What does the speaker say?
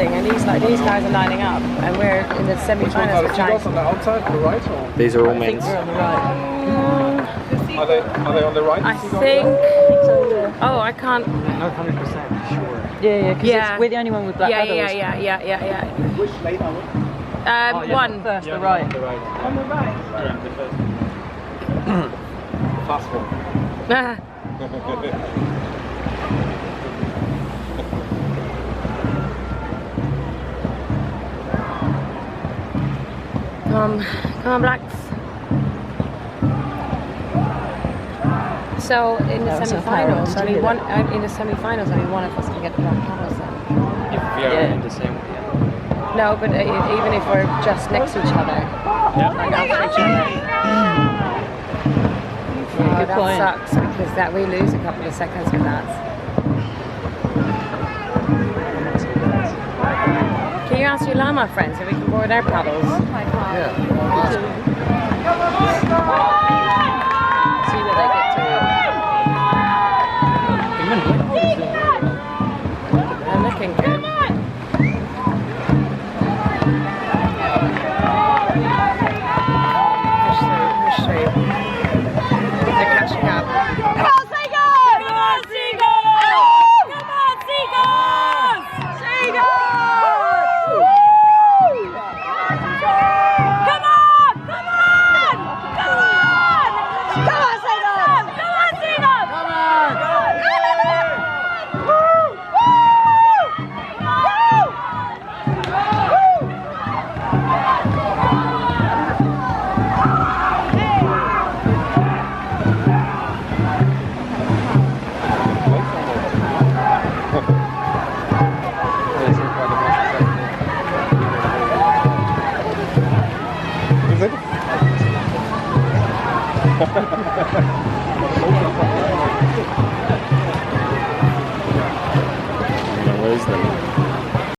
racing, and these guys are lining up, and we're in the semi-finals. Which one are the Seagods on the outside, on the right, or? These are all men's. Are they on the right? I think. Oh, I can't. Not 100% sure. Yeah, because we're the only one with black Yeah. Which lane are we? One. First, the right. On the right. On the right. Yeah, the first. The fast one. Come on, blacks. So in the semi-finals, only one of us can get the black covers then. If we are in the same way. No, but even if we're just next to each other, like after each other. That sucks because that we lose a couple of seconds with that. Can you ask your llama friends if we can borrow their paddles? Yeah. See where they get to. They're looking good. Push through. They're catching up. Come on, Seagods! Come on, Seagods! Come on, Seagods! Seagods! Come on! Come on! Come on! Come on, Seagods! Come on, Seagods! Come on! Is it?